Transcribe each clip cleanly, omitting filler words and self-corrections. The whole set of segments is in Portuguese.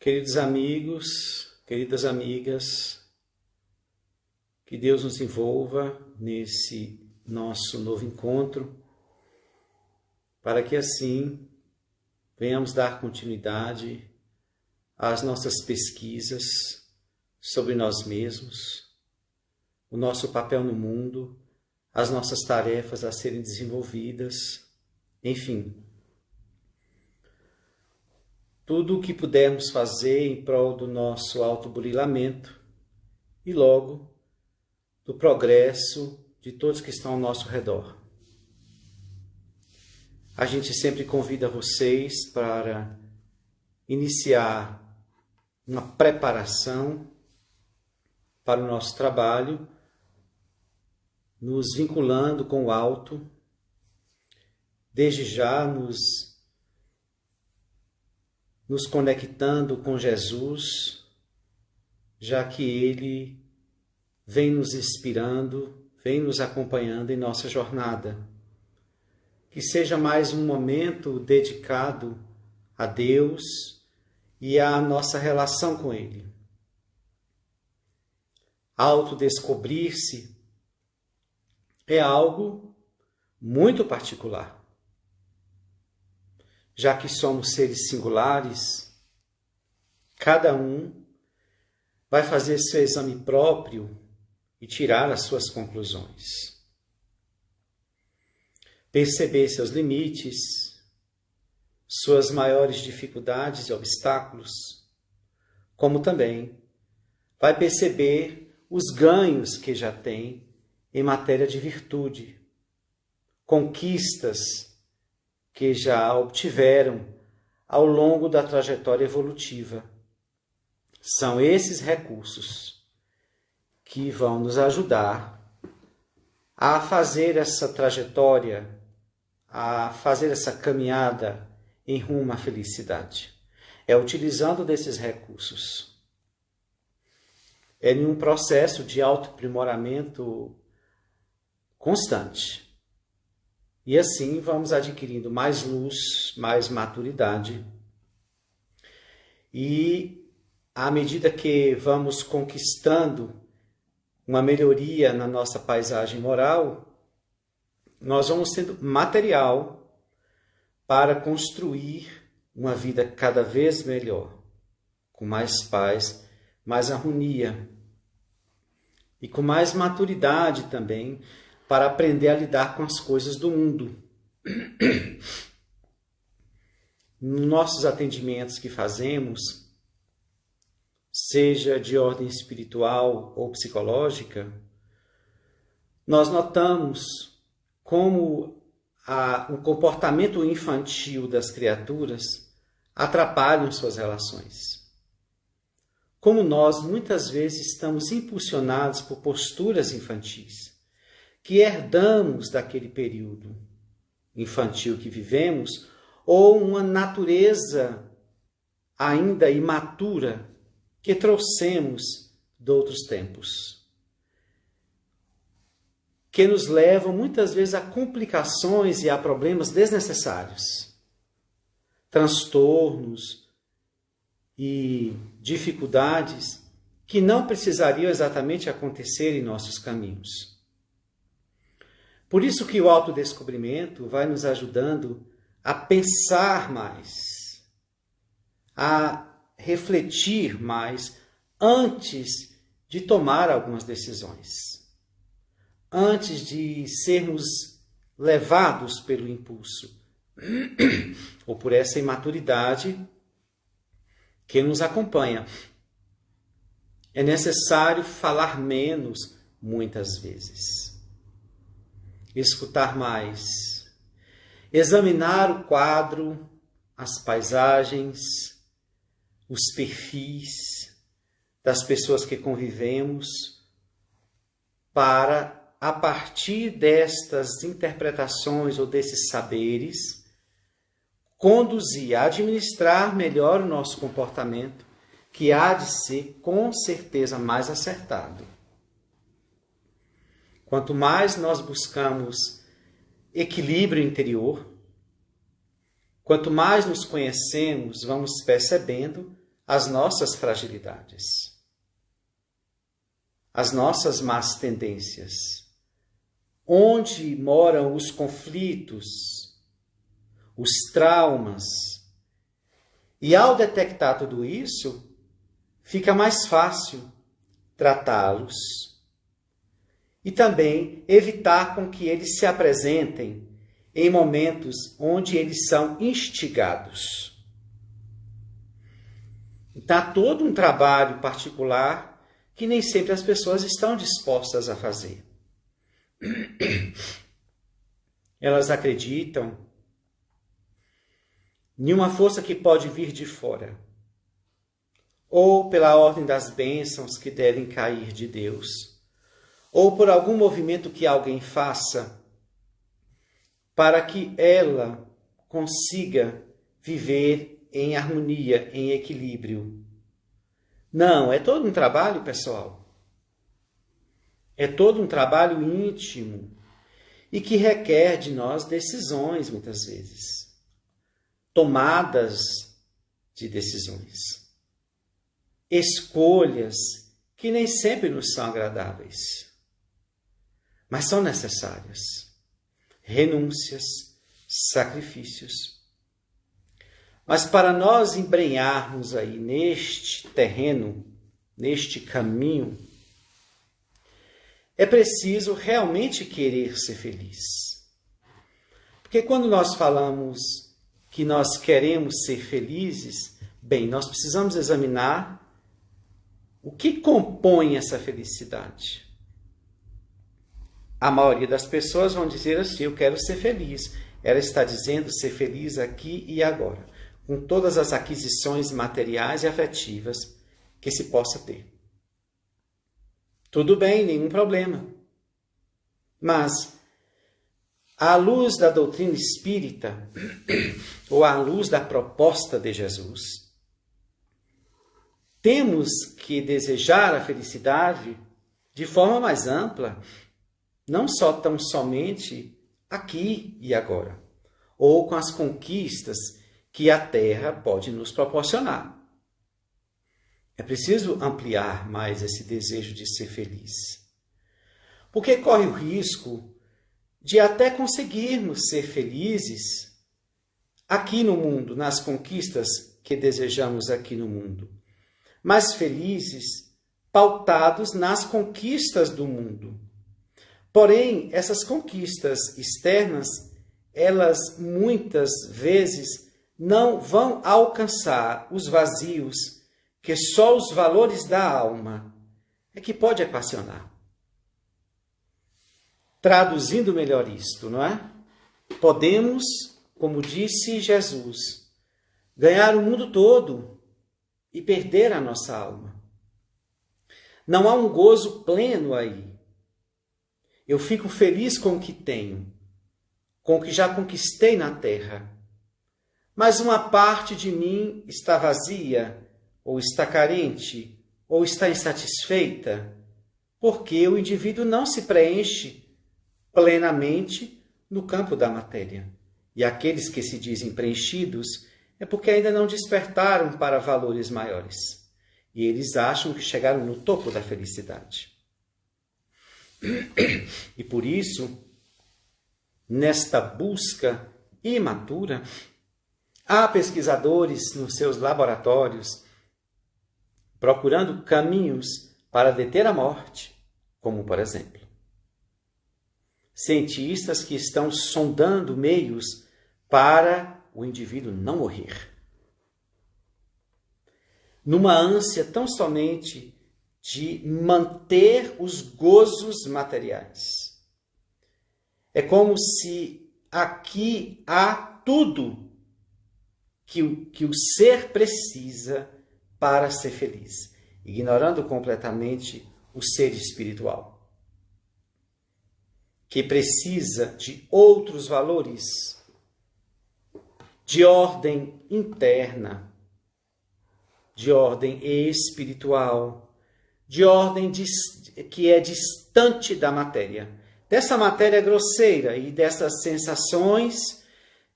Queridos amigos, queridas amigas, que Deus nos envolva nesse nosso novo encontro, para que assim venhamos dar continuidade às nossas pesquisas sobre nós mesmos, o nosso papel no mundo, as nossas tarefas a serem desenvolvidas, enfim. Tudo o que pudermos fazer em prol do nosso autoburilamento e logo do progresso de todos que estão ao nosso redor. A gente sempre convida vocês para iniciar uma preparação para o nosso trabalho, nos vinculando com o alto, desde já nos conectando com Jesus, já que Ele vem nos inspirando, vem nos acompanhando em nossa jornada. Que seja mais um momento dedicado a Deus e à nossa relação com Ele. Autodescobrir-se é algo muito particular. Já que somos seres singulares, cada um vai fazer seu exame próprio e tirar as suas conclusões. Perceber seus limites, suas maiores dificuldades e obstáculos, como também vai perceber os ganhos que já tem em matéria de virtude, conquistas que já obtiveram ao longo da trajetória evolutiva. São esses recursos que vão nos ajudar a fazer essa trajetória, a fazer essa caminhada em rumo à felicidade. É utilizando desses recursos. É em um processo de autoaprimoramento constante. E assim vamos adquirindo mais luz, mais maturidade. E à medida que vamos conquistando uma melhoria na nossa paisagem moral, nós vamos tendo material para construir uma vida cada vez melhor, com mais paz, mais harmonia e com mais maturidade também, para aprender a lidar com as coisas do mundo. Nos nossos atendimentos que fazemos, seja de ordem espiritual ou psicológica, nós notamos como o comportamento infantil das criaturas atrapalham suas relações. Como nós muitas vezes estamos impulsionados por posturas infantis, que herdamos daquele período infantil que vivemos, ou uma natureza ainda imatura que trouxemos de outros tempos, que nos levam muitas vezes a complicações e a problemas desnecessários, transtornos e dificuldades que não precisariam exatamente acontecer em nossos caminhos. Por isso que o autodescobrimento vai nos ajudando a pensar mais, a refletir mais antes de tomar algumas decisões, antes de sermos levados pelo impulso ou por essa imaturidade que nos acompanha. É necessário falar menos muitas vezes. Escutar mais, examinar o quadro, as paisagens, os perfis das pessoas que convivemos, para, a partir destas interpretações ou desses saberes, conduzir, administrar melhor o nosso comportamento, que há de ser, com certeza, mais acertado. Quanto mais nós buscamos equilíbrio interior, quanto mais nos conhecemos, vamos percebendo as nossas fragilidades, as nossas más tendências, onde moram os conflitos, os traumas. E ao detectar tudo isso, fica mais fácil tratá-los e também evitar com que eles se apresentem em momentos onde eles são instigados. Então, há todo um trabalho particular que nem sempre as pessoas estão dispostas a fazer. Elas acreditam em uma força que pode vir de fora, ou pela ordem das bênçãos que devem cair de Deus, ou por algum movimento que alguém faça para que ela consiga viver em harmonia, em equilíbrio. Não, é todo um trabalho, pessoal. É todo um trabalho íntimo e que requer de nós decisões, muitas vezes. Tomadas de decisões. Escolhas que nem sempre nos são agradáveis, mas são necessárias. Renúncias, sacrifícios. Mas para nós embrenharmos aí neste terreno, neste caminho, é preciso realmente querer ser feliz. Porque quando nós falamos que nós queremos ser felizes, bem, nós precisamos examinar o que compõe essa felicidade. A maioria das pessoas vão dizer assim: eu quero ser feliz. Ela está dizendo ser feliz aqui e agora, com todas as aquisições materiais e afetivas que se possa ter. Tudo bem, nenhum problema. Mas, à luz da doutrina espírita, ou à luz da proposta de Jesus, temos que desejar a felicidade de forma mais ampla, não só tão somente aqui e agora, ou com as conquistas que a Terra pode nos proporcionar. É preciso ampliar mais esse desejo de ser feliz, porque corre o risco de até conseguirmos ser felizes aqui no mundo, nas conquistas que desejamos aqui no mundo, mas felizes pautados nas conquistas do mundo. Porém, essas conquistas externas, elas muitas vezes não vão alcançar os vazios que só os valores da alma é que pode equacionar. Traduzindo melhor isto, não é? Podemos, como disse Jesus, ganhar o mundo todo e perder a nossa alma. Não há um gozo pleno aí. Eu fico feliz com o que tenho, com o que já conquistei na terra. Mas uma parte de mim está vazia, ou está carente, ou está insatisfeita, porque o indivíduo não se preenche plenamente no campo da matéria. E aqueles que se dizem preenchidos é porque ainda não despertaram para valores maiores. E eles acham que chegaram no topo da felicidade. E por isso, nesta busca imatura, há pesquisadores nos seus laboratórios procurando caminhos para deter a morte, como por exemplo, cientistas que estão sondando meios para o indivíduo não morrer, numa ânsia tão somente de manter os gozos materiais. É como se aqui há tudo que o ser precisa para ser feliz, ignorando completamente o ser espiritual, que precisa de outros valores, de ordem interna, de ordem espiritual, de ordem que é distante da matéria, dessa matéria grosseira e dessas sensações,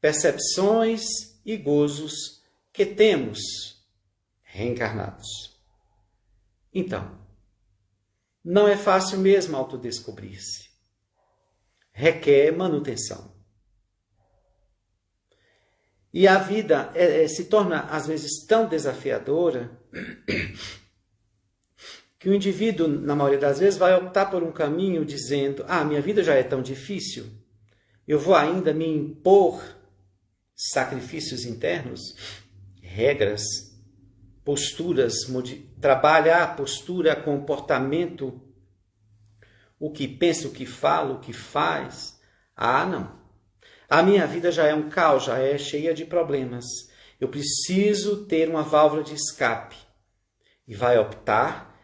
percepções e gozos que temos reencarnados. Então, não é fácil mesmo autodescobrir-se. Requer manutenção. E a vida se torna, às vezes, tão desafiadora que o indivíduo, na maioria das vezes, vai optar por um caminho dizendo: minha vida já é tão difícil, eu vou ainda me impor sacrifícios internos, regras, posturas, trabalhar postura, comportamento, o que pensa, o que fala, o que faz. Não. A minha vida já é um caos, já é cheia de problemas. Eu preciso ter uma válvula de escape. E vai optar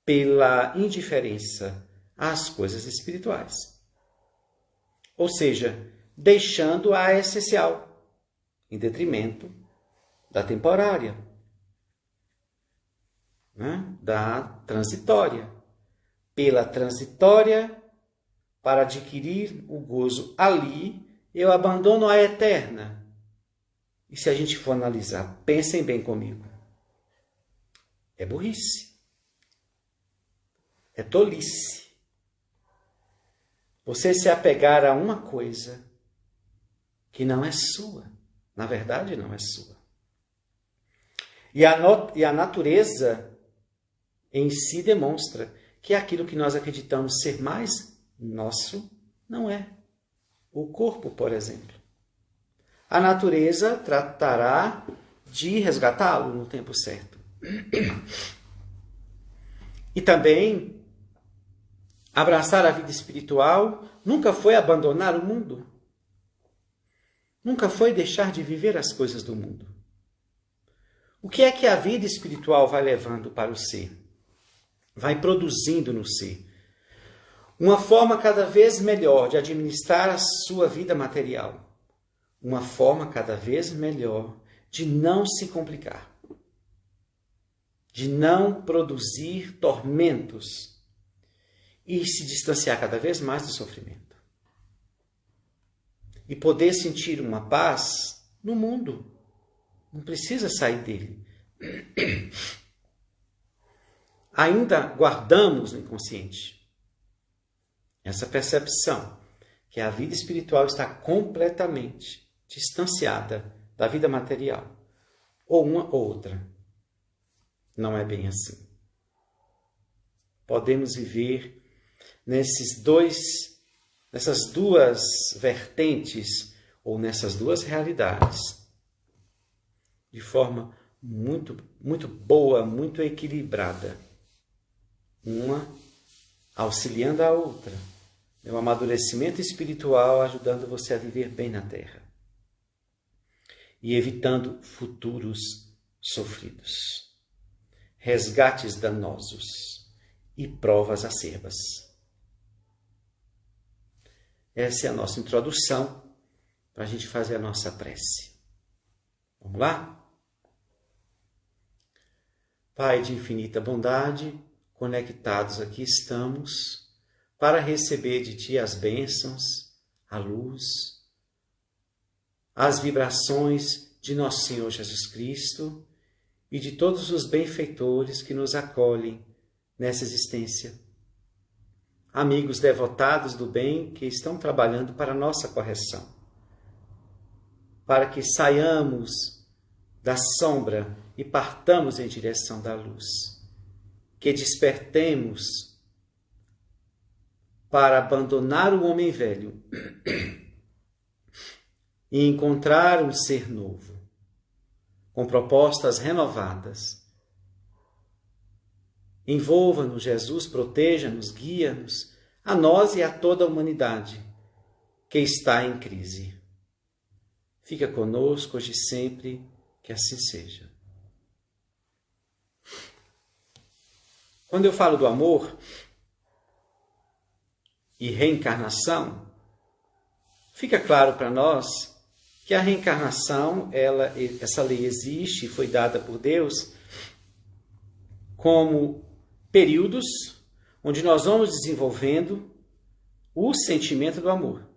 pela indiferença às coisas espirituais. Ou seja, deixando a essencial, em detrimento da temporária, da transitória. Pela transitória, para adquirir o gozo ali, eu abandono a eterna. E se a gente for analisar, pensem bem comigo, é burrice, é tolice. Você se apegar a uma coisa que não é sua, na verdade não é sua. E a natureza em si demonstra que aquilo que nós acreditamos ser mais nosso não é. O corpo, por exemplo. A natureza tratará de resgatá-lo no tempo certo. E também, abraçar a vida espiritual nunca foi abandonar o mundo. Nunca foi deixar de viver as coisas do mundo. O que é que a vida espiritual vai levando para o ser? Vai produzindo no ser uma forma cada vez melhor de administrar a sua vida material. Uma forma cada vez melhor de não se complicar. De não produzir tormentos. E se distanciar cada vez mais do sofrimento. E poder sentir uma paz no mundo. Não precisa sair dele. Ainda guardamos no inconsciente essa percepção que a vida espiritual está completamente distanciada da vida material, ou uma ou outra. Não é bem assim. Podemos viver nessas duas vertentes, ou nessas duas realidades, de forma muito, muito boa, muito equilibrada. Uma auxiliando a outra. É um amadurecimento espiritual ajudando você a viver bem na Terra. E evitando futuros sofridos. Resgates danosos e provas acerbas. Essa é a nossa introdução para a gente fazer a nossa prece. Vamos lá? Pai de infinita bondade, conectados aqui estamos para receber de Ti as bênçãos, a luz, as vibrações de Nosso Senhor Jesus Cristo e de todos os benfeitores que nos acolhem nessa existência. Amigos devotados do bem que estão trabalhando para a nossa correção, para que saiamos da sombra e partamos em direção da luz, que despertemos para abandonar o homem velho e encontrar um ser novo, com propostas renovadas. Envolva-nos, Jesus, proteja-nos, guia-nos, a nós e a toda a humanidade que está em crise. Fica conosco hoje e sempre, que assim seja. Quando eu falo do amor e reencarnação, fica claro para nós que a reencarnação, essa lei existe e foi dada por Deus como períodos onde nós vamos desenvolvendo o sentimento do amor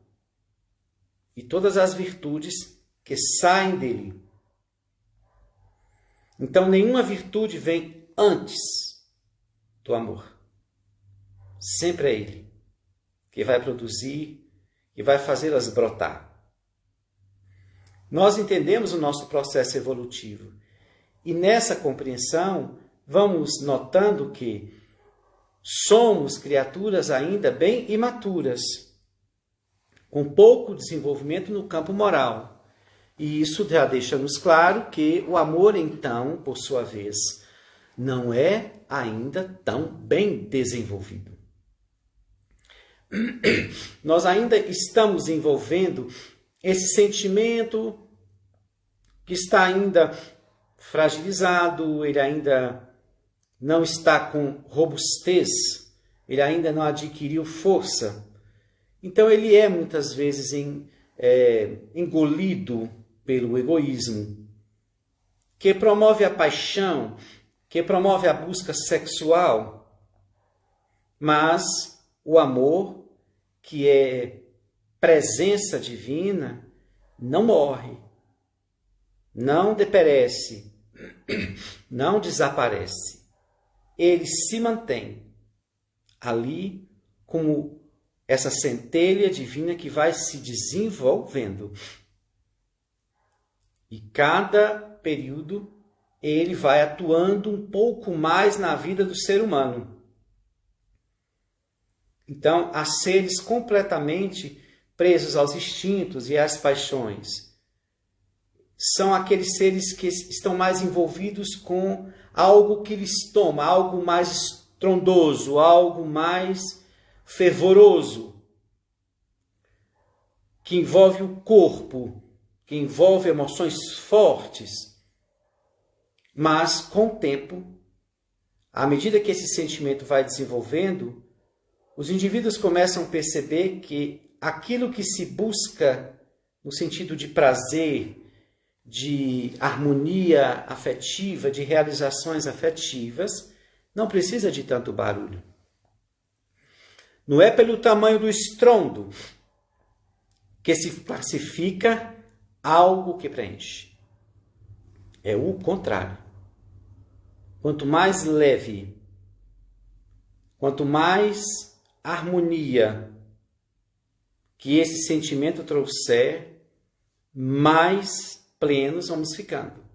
e todas as virtudes que saem dele. Então, nenhuma virtude vem antes do amor. Sempre é Ele que vai produzir e vai fazê-las brotar. Nós entendemos o nosso processo evolutivo e nessa compreensão vamos notando que somos criaturas ainda bem imaturas, com pouco desenvolvimento no campo moral. E isso já deixa-nos claro que o amor, então, por sua vez, não é ainda tão bem desenvolvido. Nós ainda estamos envolvendo esse sentimento que está ainda fragilizado, ele ainda não está com robustez, ele ainda não adquiriu força. Então ele é muitas vezes engolido pelo egoísmo, que promove a paixão, que promove a busca sexual, mas o amor, que é presença divina, não morre, não deperece, não desaparece. Ele se mantém ali como essa centelha divina que vai se desenvolvendo. E cada período ele vai atuando um pouco mais na vida do ser humano. Então, há seres completamente presos aos instintos e às paixões. São aqueles seres que estão mais envolvidos com algo que lhes toma, algo mais estrondoso, algo mais fervoroso, que envolve o corpo, que envolve emoções fortes. Mas, com o tempo, à medida que esse sentimento vai desenvolvendo, os indivíduos começam a perceber que aquilo que se busca no sentido de prazer, de harmonia afetiva, de realizações afetivas, não precisa de tanto barulho. Não é pelo tamanho do estrondo que se classifica algo que preenche. É o contrário. Quanto mais leve, quanto mais harmonia que esse sentimento trouxer, mais plenos vamos ficando.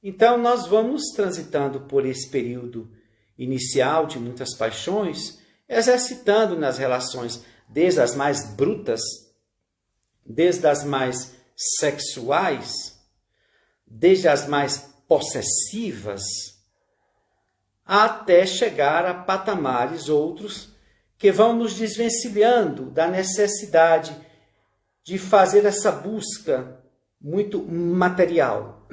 Então nós vamos transitando por esse período inicial de muitas paixões, exercitando nas relações, desde as mais brutas, desde as mais sexuais, desde as mais possessivas, até chegar a patamares outros que vão nos desvencilhando da necessidade de fazer essa busca muito material,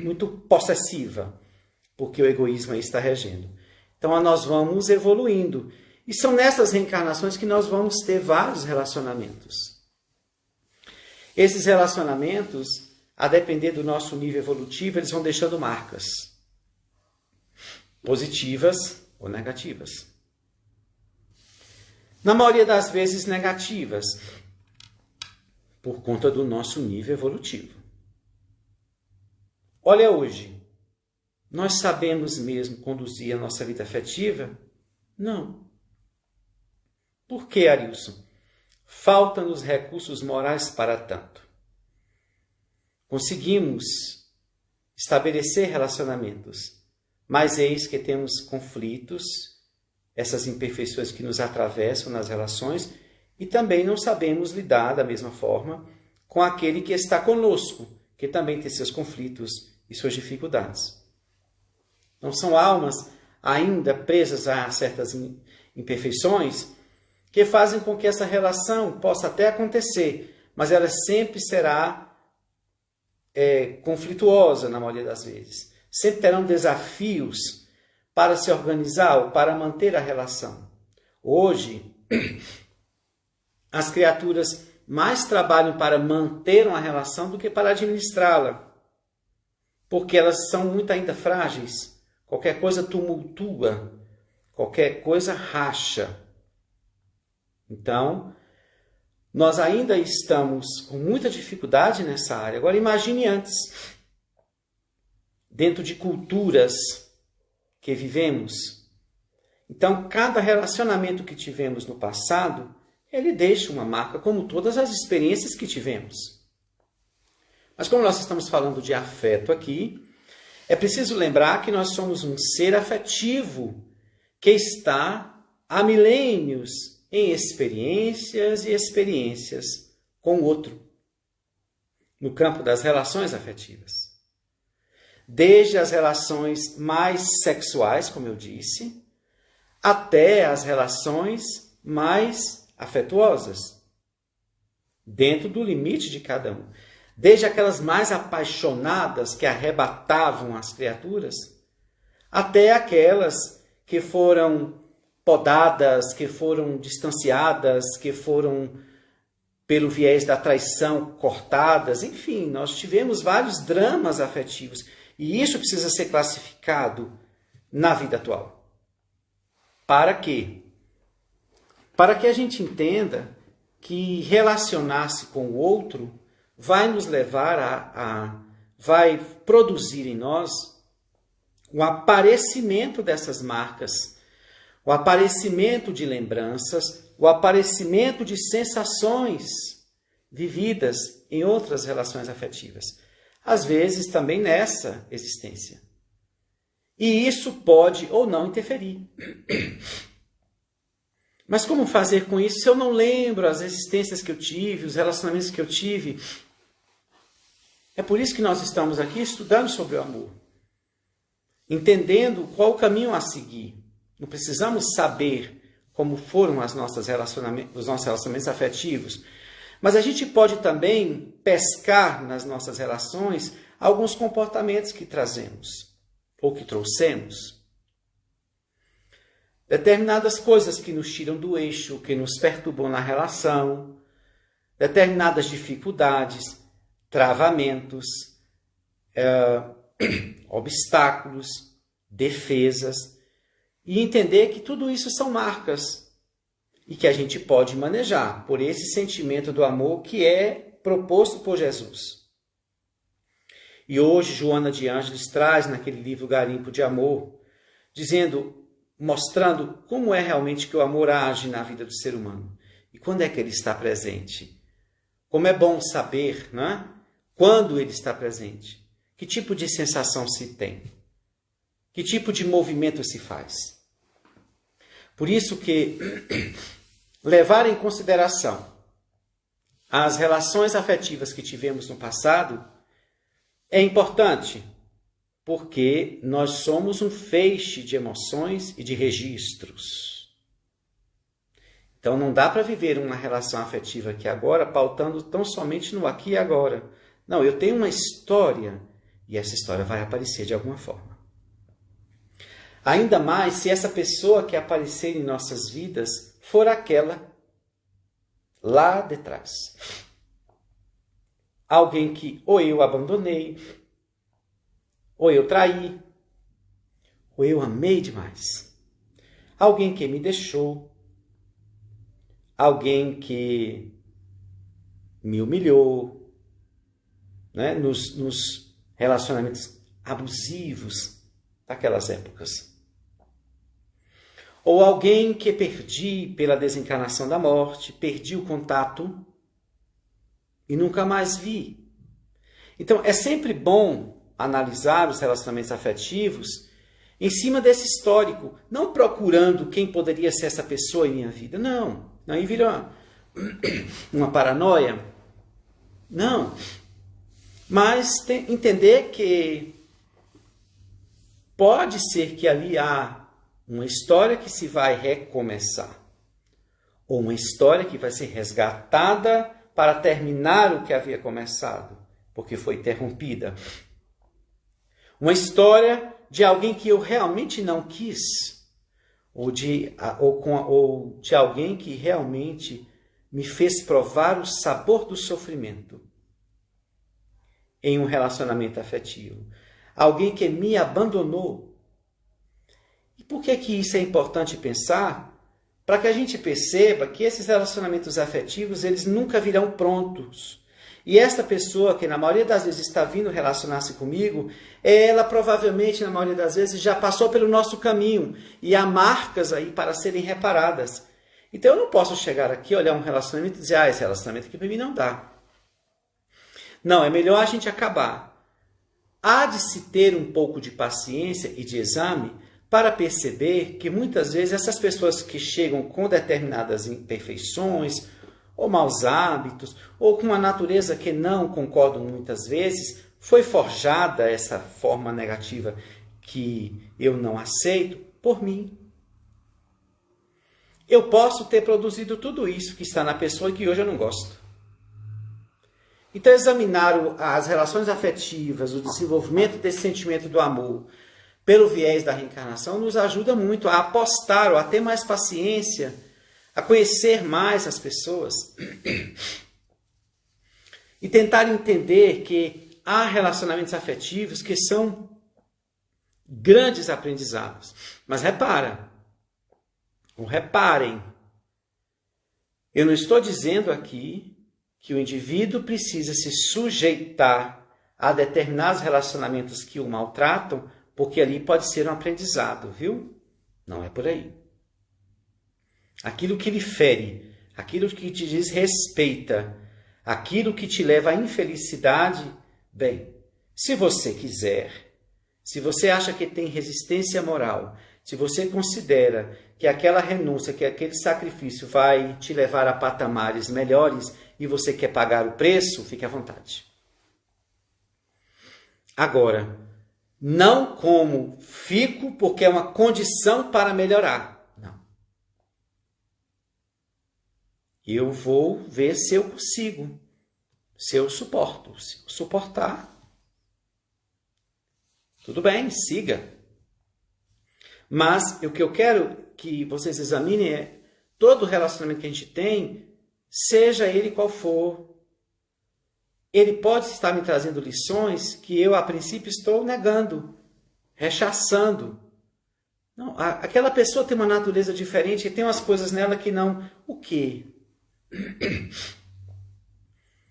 muito possessiva, porque o egoísmo aí está regendo. Então nós vamos evoluindo. E são nessas reencarnações que nós vamos ter vários relacionamentos. Esses relacionamentos, a depender do nosso nível evolutivo, eles vão deixando marcas, positivas ou negativas. Na maioria das vezes negativas, por conta do nosso nível evolutivo. Olha hoje, nós sabemos mesmo conduzir a nossa vida afetiva? Não. Por que, Arilson? Faltam-nos recursos morais para tanto. Conseguimos estabelecer relacionamentos, mas eis que temos conflitos, essas imperfeições que nos atravessam nas relações, e também não sabemos lidar da mesma forma com aquele que está conosco, que também tem seus conflitos e suas dificuldades. Então são almas ainda presas a certas imperfeições que fazem com que essa relação possa até acontecer, mas ela sempre será conflituosa na maioria das vezes. Sempre terão desafios para se organizar ou para manter a relação. Hoje, as criaturas mais trabalham para manter uma relação do que para administrá-la, porque elas são muito ainda frágeis. Qualquer coisa tumultua, qualquer coisa racha. Então, nós ainda estamos com muita dificuldade nessa área. Agora imagine antes. dentro de culturas que vivemos. Então, cada relacionamento que tivemos no passado, ele deixa uma marca, como todas as experiências que tivemos. Mas como nós estamos falando de afeto aqui, é preciso lembrar que nós somos um ser afetivo que está há milênios em experiências e experiências com o outro, no campo das relações afetivas. Desde as relações mais sexuais, como eu disse, até as relações mais afetuosas, dentro do limite de cada um. Desde aquelas mais apaixonadas que arrebatavam as criaturas, até aquelas que foram podadas, que foram distanciadas, que foram, pelo viés da traição, cortadas. Enfim, nós tivemos vários dramas afetivos. E isso precisa ser classificado na vida atual. Para quê? Para que a gente entenda que relacionar-se com o outro vai nos levar vai produzir em nós o aparecimento dessas marcas, o aparecimento de lembranças, o aparecimento de sensações vividas em outras relações afetivas. Às vezes também nessa existência. E isso pode ou não interferir. Mas como fazer com isso se eu não lembro as existências que eu tive, os relacionamentos que eu tive? É por isso que nós estamos aqui estudando sobre o amor. Entendendo qual o caminho a seguir. Não precisamos saber como foram os nossos relacionamentos afetivos. Mas a gente pode também pescar nas nossas relações alguns comportamentos que trazemos ou que trouxemos. Determinadas coisas que nos tiram do eixo, que nos perturbam na relação, determinadas dificuldades, travamentos, obstáculos, defesas, e entender que tudo isso são marcas e que a gente pode manejar por esse sentimento do amor que é proposto por Jesus. E hoje Joana de Ângeles traz naquele livro Garimpo de Amor, mostrando como é realmente que o amor age na vida do ser humano. E quando é que ele está presente? Como é bom saber, não é? Quando ele está presente. Que tipo de sensação se tem? Que tipo de movimento se faz? Por isso que levar em consideração as relações afetivas que tivemos no passado é importante, porque nós somos um feixe de emoções e de registros. Então não dá para viver uma relação afetiva aqui agora pautando tão somente no aqui e agora. Não, eu tenho uma história e essa história vai aparecer de alguma forma. Ainda mais se essa pessoa que aparecer em nossas vidas for aquela lá de trás. Alguém que ou eu abandonei, ou eu traí, ou eu amei demais. Alguém que me deixou, alguém que me humilhou, né? Nos relacionamentos abusivos daquelas épocas. Ou alguém que perdi pela desencarnação da morte, perdi o contato e nunca mais vi. Então, é sempre bom analisar os relacionamentos afetivos em cima desse histórico, não procurando quem poderia ser essa pessoa em minha vida. Não, aí vira uma paranoia. Não, mas entender que pode ser que ali há uma história que se vai recomeçar, ou uma história que vai ser resgatada para terminar o que havia começado, porque foi interrompida. Uma história de alguém que eu realmente não quis, ou de alguém que realmente me fez provar o sabor do sofrimento em um relacionamento afetivo. Alguém que me abandonou. E por que isso é importante pensar? Para que a gente perceba que esses relacionamentos afetivos, eles nunca virão prontos. E esta pessoa, que na maioria das vezes está vindo relacionar-se comigo, ela provavelmente, na maioria das vezes, já passou pelo nosso caminho. E há marcas aí para serem reparadas. Então eu não posso chegar aqui, olhar um relacionamento e dizer, esse relacionamento aqui para mim não dá. Não, é melhor a gente acabar. Há de se ter um pouco de paciência e de exame para perceber que muitas vezes essas pessoas que chegam com determinadas imperfeições, ou maus hábitos, ou com uma natureza que não concordam muitas vezes, foi forjada essa forma negativa que eu não aceito por mim. Eu posso ter produzido tudo isso que está na pessoa e que hoje eu não gosto. Então, examinar as relações afetivas, o desenvolvimento desse sentimento do amor, pelo viés da reencarnação, nos ajuda muito a apostar ou a ter mais paciência, a conhecer mais as pessoas e tentar entender que há relacionamentos afetivos que são grandes aprendizados. Mas reparem, eu não estou dizendo aqui que o indivíduo precisa se sujeitar a determinados relacionamentos que o maltratam, porque ali pode ser um aprendizado, viu? Não é por aí. Aquilo que lhe fere, aquilo que te desrespeita, aquilo que te leva à infelicidade, bem, se você quiser, se você acha que tem resistência moral, se você considera que aquela renúncia, que aquele sacrifício vai te levar a patamares melhores e você quer pagar o preço, fique à vontade. Agora, não como fico porque é uma condição para melhorar. Não. Eu vou ver se eu consigo, se eu suporto. Se eu suportar, tudo bem, siga. Mas o que eu quero que vocês examinem é todo relacionamento que a gente tem, seja ele qual for, ele pode estar me trazendo lições que eu, a princípio, estou negando, rechaçando. Não, aquela pessoa tem uma natureza diferente, tem umas coisas nela que não... O quê?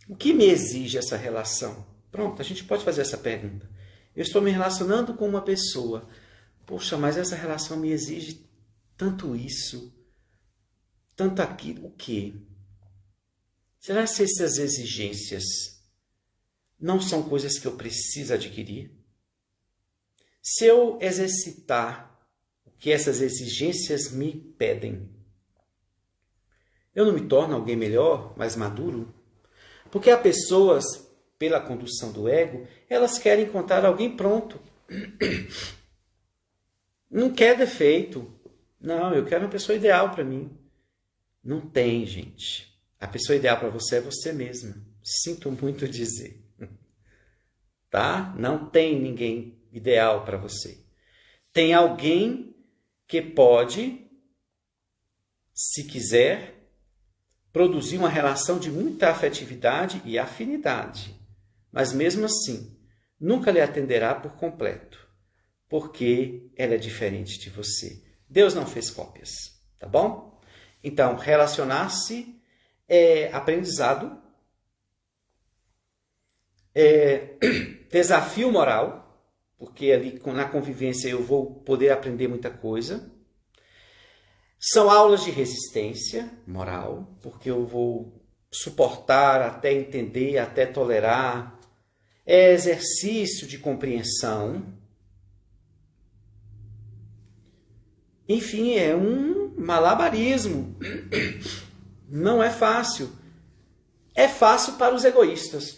O que me exige essa relação? Pronto, a gente pode fazer essa pergunta. Eu estou me relacionando com uma pessoa. Poxa, mas essa relação me exige tanto isso, tanto aquilo. O quê? Será que essas exigências não são coisas que eu preciso adquirir? Se eu exercitar o que essas exigências me pedem, eu não me torno alguém melhor, mais maduro? Porque há pessoas, pela condução do ego, elas querem encontrar alguém pronto. Não quer defeito. Não, eu quero uma pessoa ideal para mim. Não tem, gente. A pessoa ideal para você é você mesma. Sinto muito dizer. Tá? Não tem ninguém ideal para você. Tem alguém que pode, se quiser, produzir uma relação de muita afetividade e afinidade. Mas mesmo assim, nunca lhe atenderá por completo, porque ela é diferente de você. Deus não fez cópias, tá bom? Então, relacionar-se é aprendizado, é desafio moral, porque ali na convivência eu vou poder aprender muita coisa. São aulas de resistência moral, porque eu vou suportar até entender, até tolerar. É exercício de compreensão. Enfim, é um malabarismo. Não é fácil. É fácil para os egoístas.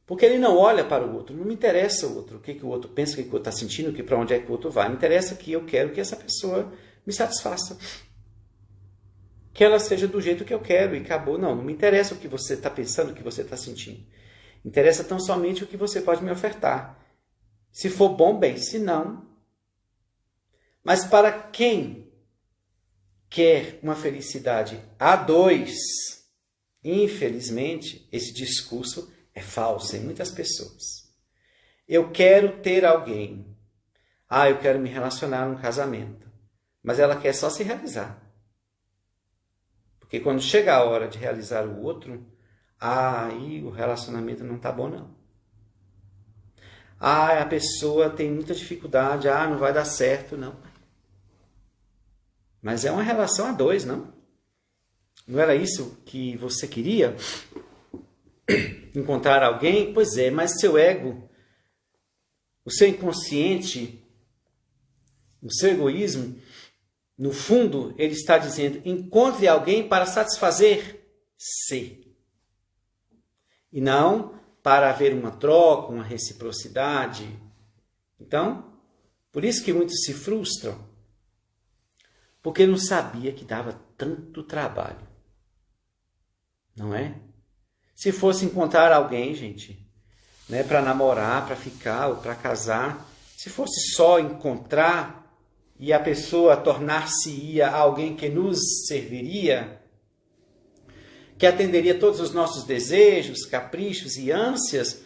Porque ele não olha para o outro. Não me interessa o outro. O que o outro pensa, o que o outro está sentindo, para onde é que o outro vai. Me interessa que eu quero que essa pessoa me satisfaça. Que ela seja do jeito que eu quero e acabou. Não me interessa o que você está pensando, o que você está sentindo. Interessa tão somente o que você pode me ofertar. Se for bom, bem. Se não... Mas para quem quer uma felicidade a dois, infelizmente, esse discurso é falso em muitas pessoas. Eu quero ter alguém. Eu quero me relacionar num casamento. Mas ela quer só se realizar. Porque quando chega a hora de realizar o outro, aí o relacionamento não tá bom não. A pessoa tem muita dificuldade, não vai dar certo, não. Mas é uma relação a dois, não? Não era isso que você queria? Encontrar alguém? Pois é, mas seu ego, o seu inconsciente, o seu egoísmo, no fundo, ele está dizendo, encontre alguém para satisfazer-se. E não para haver uma troca, uma reciprocidade. Então, por isso que muitos se frustram, porque não sabia que dava tanto trabalho. Não é? Se fosse encontrar alguém, gente, né, para namorar, para ficar ou para casar, se fosse só encontrar e a pessoa tornar-se-ia alguém que nos serviria, que atenderia todos os nossos desejos, caprichos e ânsias,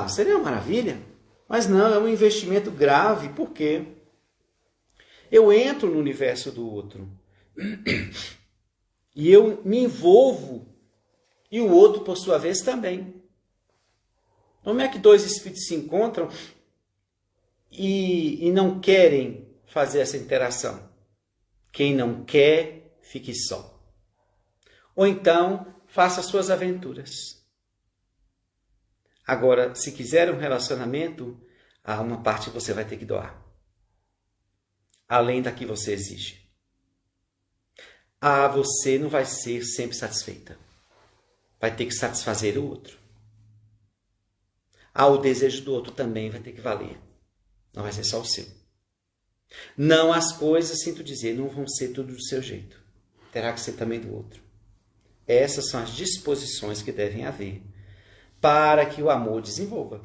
seria uma maravilha. Mas não, é um investimento grave. Por quê? Eu entro no universo do outro e eu me envolvo, e o outro, por sua vez, também. Como é que dois espíritos se encontram e não querem fazer essa interação? Quem não quer, fique só. Ou então, faça suas aventuras. Agora, se quiser um relacionamento, uma parte você vai ter que doar. Além da que você exige. Você não vai ser sempre satisfeita. Vai ter que satisfazer o outro. O desejo do outro também vai ter que valer. Não vai ser só o seu. Não, as coisas, sinto dizer, não vão ser tudo do seu jeito. Terá que ser também do outro. Essas são as disposições que devem haver para que o amor desenvolva.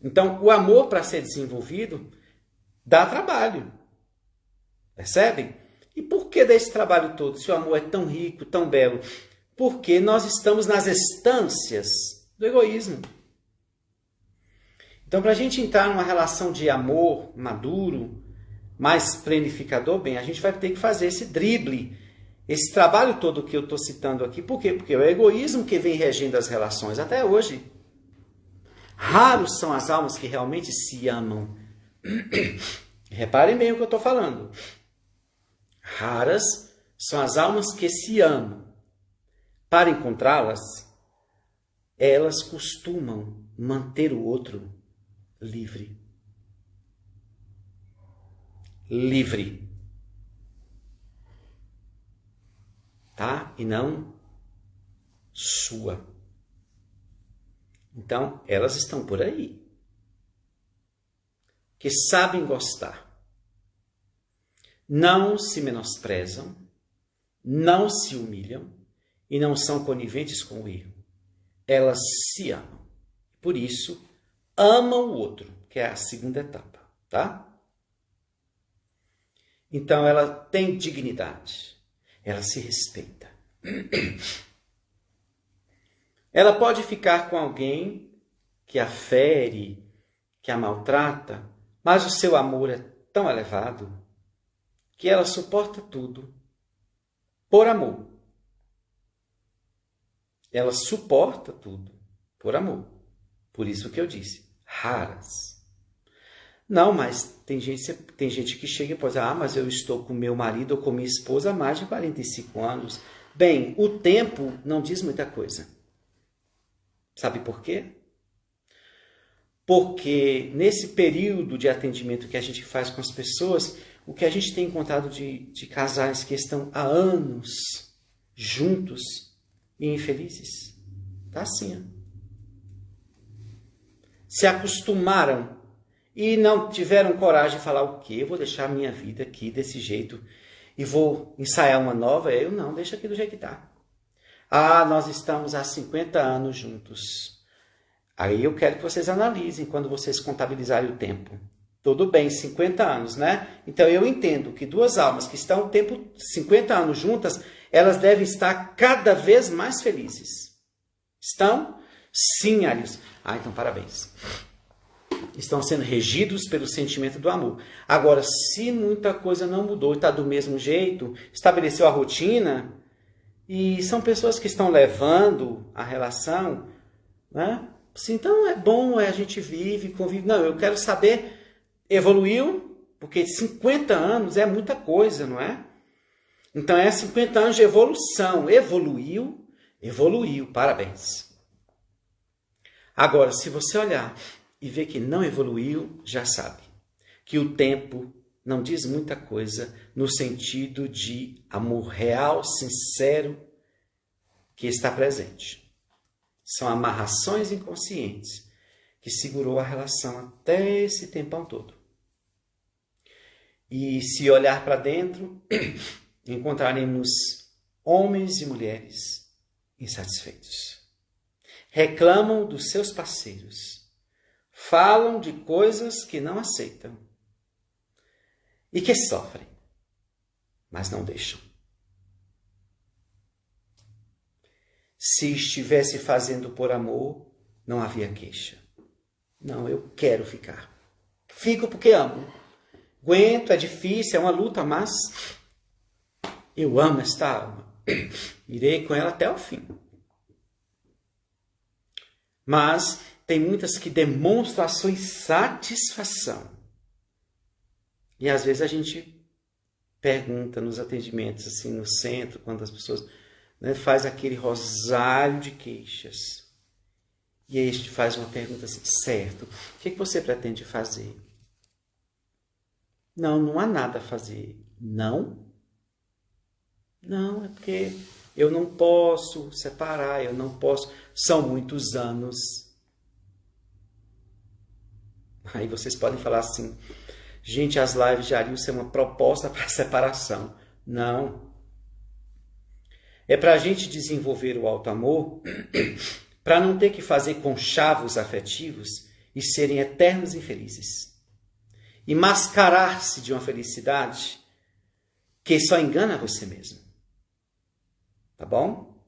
Então, o amor, para ser desenvolvido, dá trabalho. Percebem? E por que desse trabalho todo, se o amor é tão rico, tão belo? Porque nós estamos nas estâncias do egoísmo. Então, para a gente entrar numa relação de amor maduro, mais planificador, a gente vai ter que fazer esse drible, esse trabalho todo que eu estou citando aqui. Por quê? Porque é o egoísmo que vem regendo as relações até hoje. Raros são as almas que realmente se amam. Reparem bem o que eu estou falando. Raras são as almas que se amam. Para encontrá-las, elas costumam manter o outro livre. Livre. Tá? E não sua. Então, elas estão por aí. Que sabem gostar. Não se menosprezam, não se humilham e não são coniventes com o erro. Elas se amam. Por isso, amam o outro, que é a segunda etapa, tá? Então, ela tem dignidade. Ela se respeita. Ela pode ficar com alguém que a fere, que a maltrata, mas o seu amor é tão elevado que ela suporta tudo por amor. Ela suporta tudo por amor. Por isso que eu disse, raras. Não, mas tem gente que chega e pode dizer, mas eu estou com meu marido ou com minha esposa há mais de 45 anos. Bem, o tempo não diz muita coisa. Sabe por quê? Porque nesse período de atendimento que a gente faz com as pessoas, o que a gente tem encontrado de casais que estão há anos juntos e infelizes, está assim. Se acostumaram e não tiveram coragem de falar o quê? Eu vou deixar a minha vida aqui desse jeito e vou ensaiar uma nova? Eu não, deixa aqui do jeito que está. Nós estamos há 50 anos juntos. Aí eu quero que vocês analisem quando vocês contabilizarem o tempo. Tudo bem, 50 anos, né? Então eu entendo que duas almas que estão 50 anos juntas, elas devem estar cada vez mais felizes. Estão? Sim, Arius. Então parabéns. Estão sendo regidos pelo sentimento do amor. Agora, se muita coisa não mudou e está do mesmo jeito, estabeleceu a rotina, E são pessoas que estão levando a relação, né? Assim, então é bom, a gente vive, convive. Não, eu quero saber, evoluiu, porque 50 anos é muita coisa, não é? Então é 50 anos de evolução. Evoluiu, parabéns. Agora, se você olhar e ver que não evoluiu, já sabe que o tempo não diz muita coisa no sentido de amor real, sincero, que está presente. São amarrações inconscientes que segurou a relação até esse tempão todo. E se olhar para dentro, encontraremos homens e mulheres insatisfeitos. Reclamam dos seus parceiros. Falam de coisas que não aceitam. E que sofrem, mas não deixam. Se estivesse fazendo por amor, não havia queixa. Não, eu quero ficar. Fico porque amo. Aguento, é difícil, é uma luta, mas eu amo esta alma. Irei com ela até o fim. Mas tem muitas que demonstram a sua insatisfação. E às vezes a gente pergunta nos atendimentos, assim, no centro, quando as pessoas, né, faz aquele rosário de queixas. E aí a gente faz uma pergunta assim, certo, o que você pretende fazer? Não, não há nada a fazer. Não? Não, é porque eu não posso separar, eu não posso. São muitos anos. Aí vocês podem falar assim, gente, as lives de Arilson é uma proposta para separação. Não. É para a gente desenvolver o alto amor, para não ter que fazer conchavos afetivos e serem eternos infelizes. E mascarar-se de uma felicidade que só engana você mesmo. Tá bom?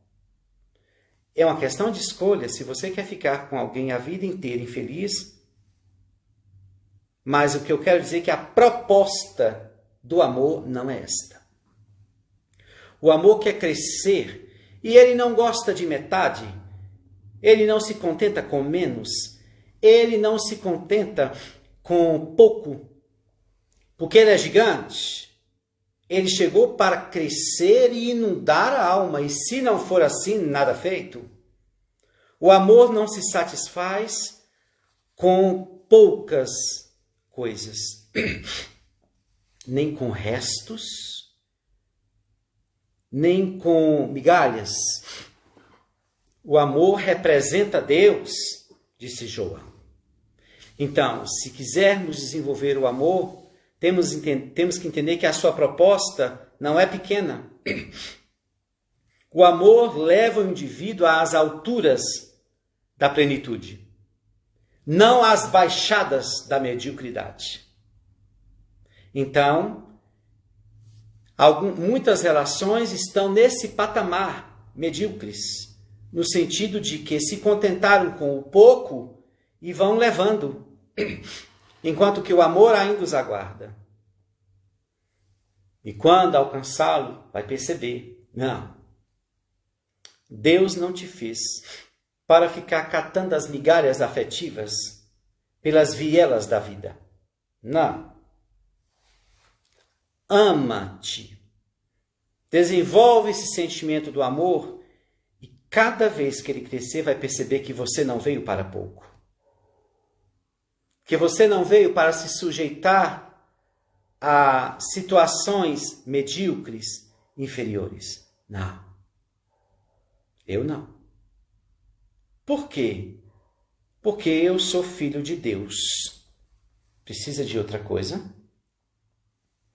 É uma questão de escolha. Se você quer ficar com alguém a vida inteira infeliz, mas o que eu quero dizer é que a proposta do amor não é esta. O amor quer crescer e ele não gosta de metade. Ele não se contenta com menos. Ele não se contenta com pouco. Porque ele é gigante. Ele chegou para crescer e inundar a alma. E se não for assim, nada feito. O amor não se satisfaz com poucas coisas, nem com restos, nem com migalhas. O amor representa Deus, disse João. Então, se quisermos desenvolver o amor, temos que entender que a sua proposta não é pequena. O amor leva o indivíduo às alturas da plenitude, não às baixadas da mediocridade. Então, muitas relações estão nesse patamar medíocres, no sentido de que se contentaram com o pouco e vão levando, enquanto que o amor ainda os aguarda. E quando alcançá-lo, vai perceber, não, Deus não te fez para ficar catando as migalhas afetivas pelas vielas da vida. Não. Ama-te. Desenvolve esse sentimento do amor e cada vez que ele crescer vai perceber que você não veio para pouco. Que você não veio para se sujeitar a situações medíocres, inferiores. Não. Eu não. Por quê? Porque eu sou filho de Deus. Precisa de outra coisa?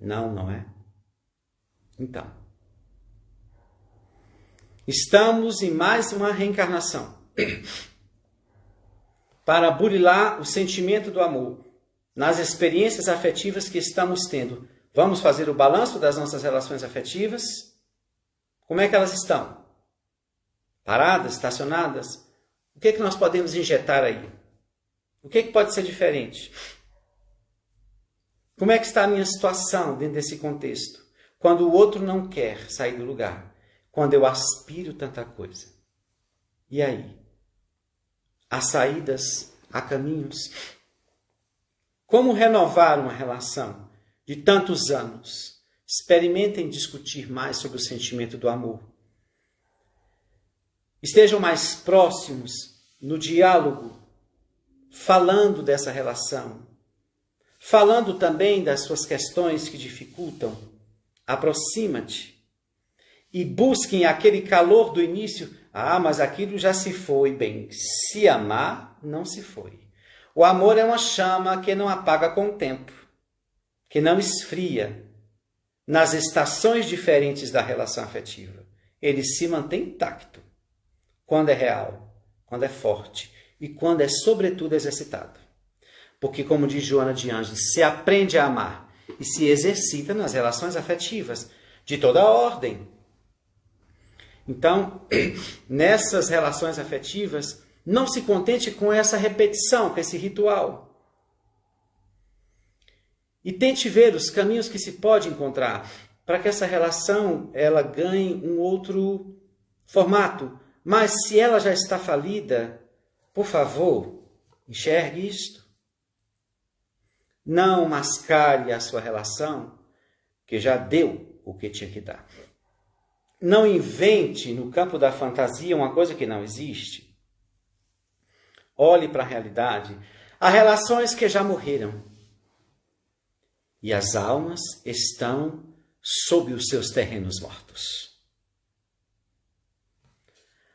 Não, não é? Então, estamos em mais uma reencarnação para burilar o sentimento do amor nas experiências afetivas que estamos tendo. Vamos fazer o balanço das nossas relações afetivas? Como é que elas estão? Paradas, estacionadas? O que é que nós podemos injetar aí? O que é que pode ser diferente? Como é que está a minha situação dentro desse contexto? Quando o outro não quer sair do lugar. quando eu aspiro tanta coisa? E aí? Há saídas, há caminhos? Como renovar uma relação de tantos anos? Experimentem discutir mais sobre o sentimento do amor. Estejam mais próximos no diálogo, falando dessa relação, falando também das suas questões que dificultam. Aproxima-te e busquem aquele calor do início. Ah, mas aquilo já se foi. Bem, se amar, não se foi. O amor é uma chama que não apaga com o tempo, que não esfria nas estações diferentes da relação afetiva. Ele se mantém intacto quando é real, quando é forte e quando é, sobretudo, exercitado. Porque, como diz Joana de Ângeles, se aprende a amar e se exercita nas relações afetivas de toda a ordem. Então, nessas relações afetivas, não se contente com essa repetição, com esse ritual. E tente ver os caminhos que se pode encontrar para que essa relação ela ganhe um outro formato. Mas se ela já está falida, por favor, enxergue isto. Não mascare a sua relação, que já deu o que tinha que dar. Não invente no campo da fantasia uma coisa que não existe. Olhe para a realidade. Há relações que já morreram. E as almas estão sob os seus terrenos mortos.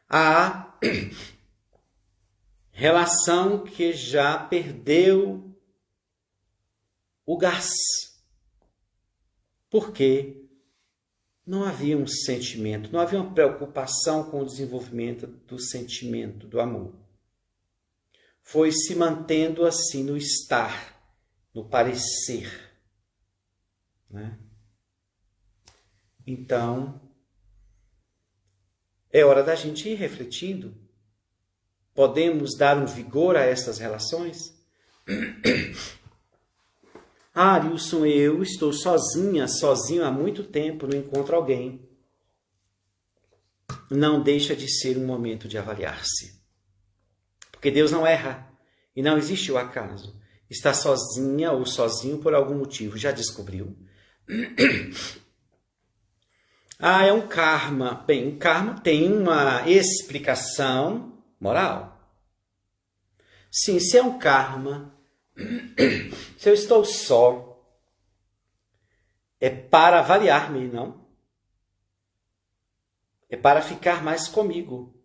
Há relação que já perdeu o gás. Porque não havia um sentimento, não havia uma preocupação com o desenvolvimento do sentimento, do amor. Foi se mantendo assim no estar, no parecer. Né? Então, é hora da gente ir refletindo. Podemos dar um vigor a essas relações? Ah, Arilson, eu estou sozinho há muito tempo, não encontro alguém. Não deixa de ser um momento de avaliar-se. Porque Deus não erra e não existe o acaso. Está sozinha ou sozinho por algum motivo. Já descobriu? Ah, é um karma. Bem, o karma tem uma explicação moral. Sim, se é um karma, se eu estou só, é para avaliar-me, não? É para ficar mais comigo.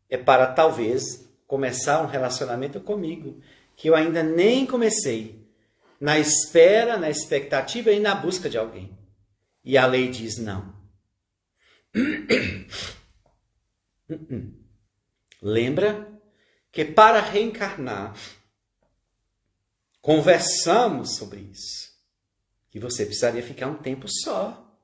É para, talvez, começar um relacionamento comigo, que eu ainda nem comecei, na espera, na expectativa e na busca de alguém. E a lei diz não. Lembra que para reencarnar, conversamos sobre isso, que você precisaria ficar um tempo só,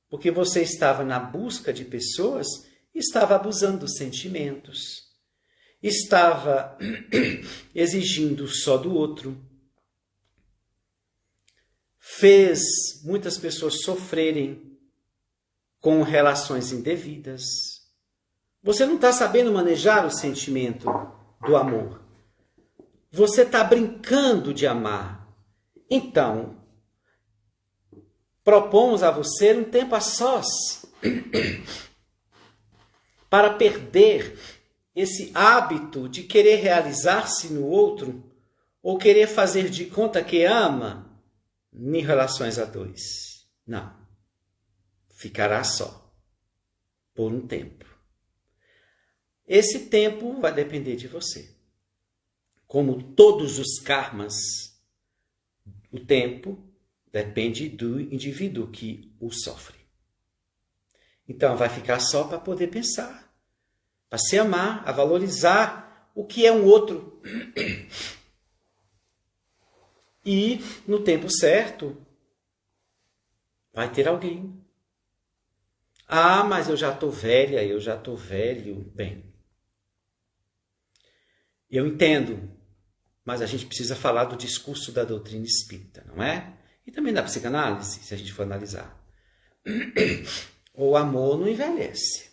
porque você estava na busca de pessoas e estava abusando dos sentimentos, estava exigindo só do outro, fez muitas pessoas sofrerem com relações indevidas. Você não está sabendo manejar o sentimento do amor. Você está brincando de amar. Então, propomos a você um tempo a sós para perder esse hábito de querer realizar-se no outro ou querer fazer de conta que ama em relações a dois. Não. Ficará só por um tempo. Esse tempo vai depender de você. Como todos os karmas, o tempo depende do indivíduo que o sofre. Então, vai ficar só para poder pensar, para se amar, a valorizar o que é um outro. E, no tempo certo, vai ter alguém. Ah, mas eu já estou velha, eu já estou velho. Bem, eu entendo, mas a gente precisa falar do discurso da doutrina espírita, não é? E também da psicanálise, se a gente for analisar. O amor não envelhece.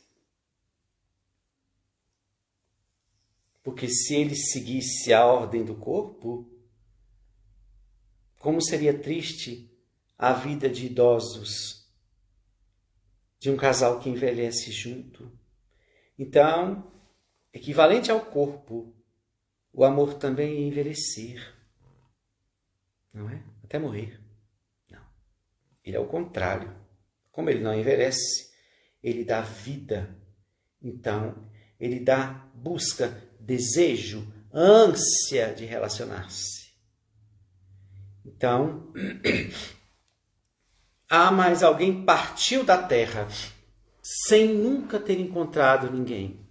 Porque se ele seguisse a ordem do corpo, como seria triste a vida de idosos, de um casal que envelhece junto. Então, equivalente ao corpo, o amor também é envelhecer. Não é? Até morrer. Não. Ele é o contrário. Como ele não envelhece, ele dá vida. Então, ele busca desejo, ânsia de relacionar-se. Então, mas alguém partiu da terra sem nunca ter encontrado ninguém.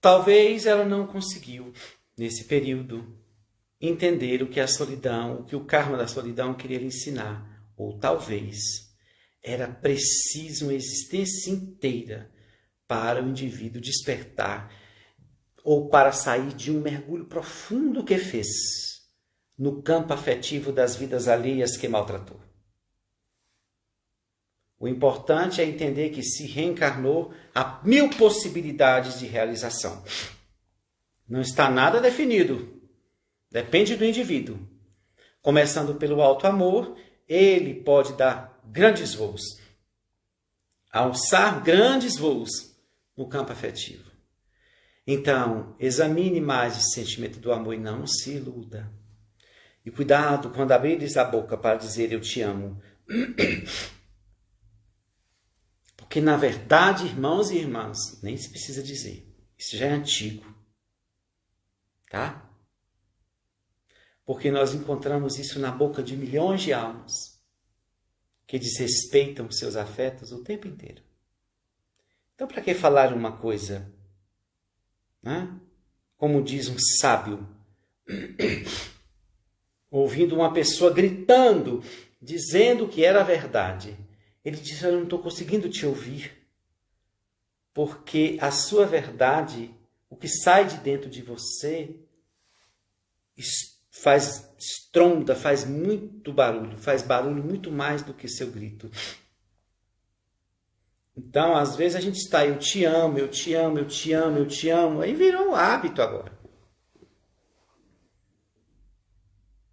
Talvez ela não conseguiu, nesse período, entender o que a solidão, o que o karma da solidão queria lhe ensinar. Ou talvez era preciso uma existência inteira para o indivíduo despertar ou para sair de um mergulho profundo que fez no campo afetivo das vidas alheias que maltratou. O importante é entender que se reencarnou, há 1000 possibilidades de realização. Não está nada definido. Depende do indivíduo. Começando pelo alto amor, ele pode dar grandes voos. Alçar grandes voos no campo afetivo. Então, examine mais esse sentimento do amor e não se iluda. E cuidado quando abrires a boca para dizer eu te amo. Porque, na verdade, irmãos e irmãs, nem se precisa dizer. Isso já é antigo. Tá? Porque nós encontramos isso na boca de milhões de almas que desrespeitam seus afetos o tempo inteiro. Então, para que falar uma coisa? Né? Como diz um sábio, ouvindo uma pessoa gritando, dizendo que era verdade. Ele disse, eu não estou conseguindo te ouvir, porque a sua verdade, o que sai de dentro de você, faz estronda, faz muito barulho, faz barulho muito mais do que seu grito. Então, às vezes a gente está, eu te amo, eu te amo, eu te amo, eu te amo, aí virou um hábito agora.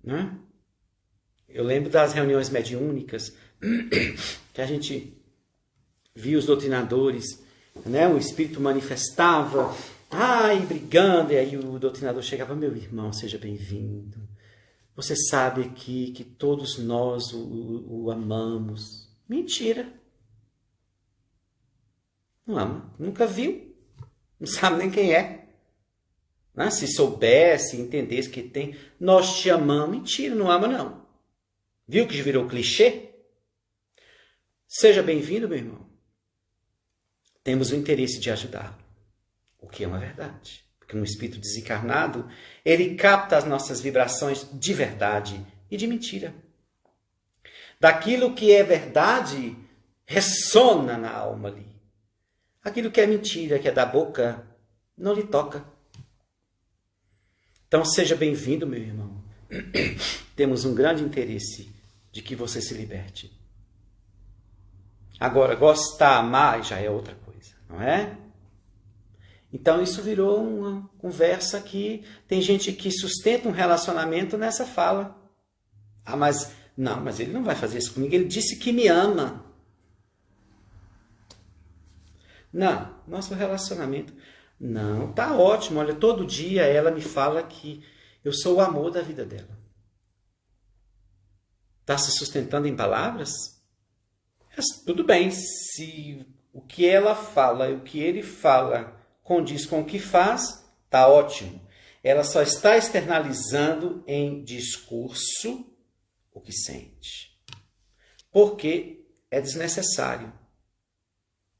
Né? Eu lembro das reuniões mediúnicas, que a gente via os doutrinadores, né? O espírito manifestava, brigando, e aí o doutrinador chegava, meu irmão, seja bem-vindo. Você sabe aqui que todos nós o amamos. Mentira. Não ama, nunca viu, não sabe nem quem é. Né? Se soubesse, entendesse que tem, nós te amamos, mentira, não ama não. Viu que virou clichê? Seja bem-vindo, meu irmão. Temos o interesse de ajudá-lo, o que é uma verdade. Porque um espírito desencarnado, ele capta as nossas vibrações de verdade e de mentira. Daquilo que é verdade, ressona na alma ali. Aquilo que é mentira, que é da boca, não lhe toca. Então, seja bem-vindo, meu irmão. Temos um grande interesse de que você se liberte. Agora, gostar, amar, já é outra coisa, não é? Então, isso virou uma conversa que tem gente que sustenta um relacionamento nessa fala. Mas ele não vai fazer isso comigo, ele disse que me ama. Não, nosso relacionamento, não, tá ótimo, olha, todo dia ela me fala que eu sou o amor da vida dela. Está se sustentando em palavras? Mas, tudo bem, se o que ela fala e o que ele fala condiz com o que faz, tá ótimo. Ela só está externalizando em discurso o que sente. Porque é desnecessário.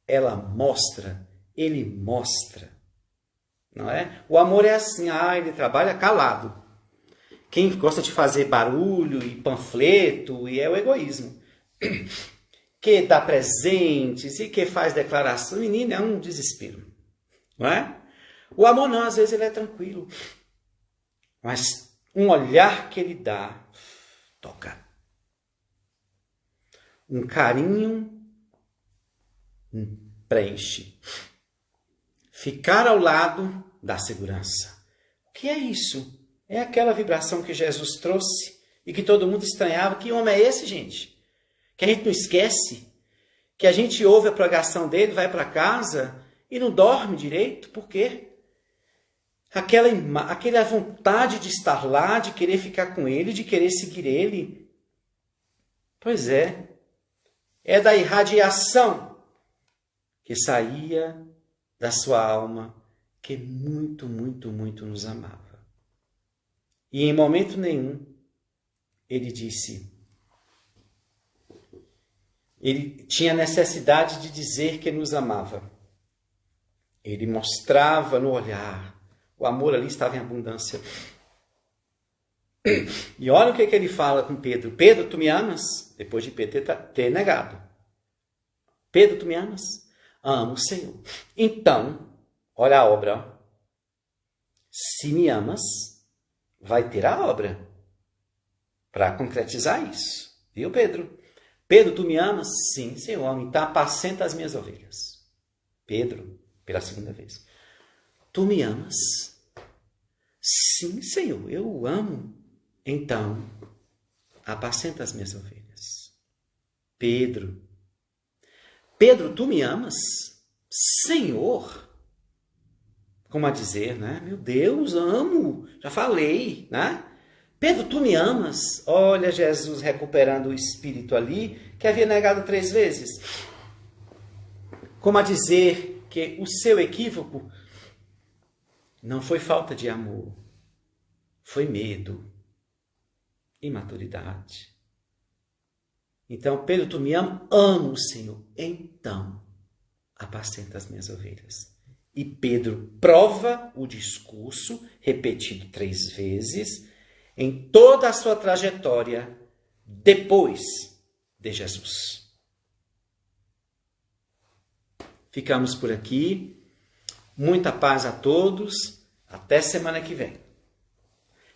Ela mostra, ele mostra. Não é? O amor é assim, ele trabalha calado. Quem gosta de fazer barulho e panfleto é o egoísmo. Que dá presentes e que faz declaração, menino, é um desespero. Não é? O amor não, às vezes ele é tranquilo. Mas um olhar que ele dá, toca. Um carinho preenche. Ficar ao lado dá segurança. O que é isso? É aquela vibração que Jesus trouxe e que todo mundo estranhava. Que homem é esse, gente? Que a gente não esquece. Que a gente ouve a pregação dele, vai para casa e não dorme direito. Por quê? Aquela vontade de estar lá, de querer ficar com ele, de querer seguir ele. Pois é. É da irradiação que saía da sua alma, que muito, muito, muito nos amava. E em momento nenhum, ele disse, ele tinha necessidade de dizer que nos amava. Ele mostrava no olhar, o amor ali estava em abundância. E olha o que ele fala com Pedro. Pedro, tu me amas? Depois de Pedro ter negado. Pedro, tu me amas? Amo o Senhor. Então, olha a obra. Ó. Se me amas, vai ter a obra para concretizar isso. Viu, Pedro? Pedro, tu me amas? Sim, Senhor, amo. Então apacenta as minhas ovelhas. Pedro, pela segunda vez. Tu me amas? Sim, Senhor, eu o amo. Então, apacenta as minhas ovelhas. Pedro, tu me amas? Senhor. Como a dizer, né? Meu Deus, amo. Já falei, né? Pedro, tu me amas? Olha Jesus recuperando o espírito ali, que havia negado 3 vezes. Como a dizer que o seu equívoco não foi falta de amor, foi medo, imaturidade. Então, Pedro, tu me amas? Amo o Senhor. Então, apacenta as minhas ovelhas. E Pedro prova o discurso, repetido 3 vezes, em toda a sua trajetória depois de Jesus. Ficamos por aqui. Muita paz a todos. Até semana que vem.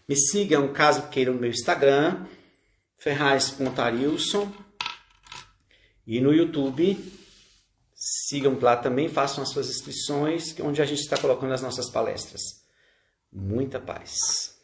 Me sigam, caso queiram, no meu Instagram, ferraz.arilson. E no YouTube, sigam lá também, façam as suas inscrições, onde a gente está colocando as nossas palestras. Muita paz.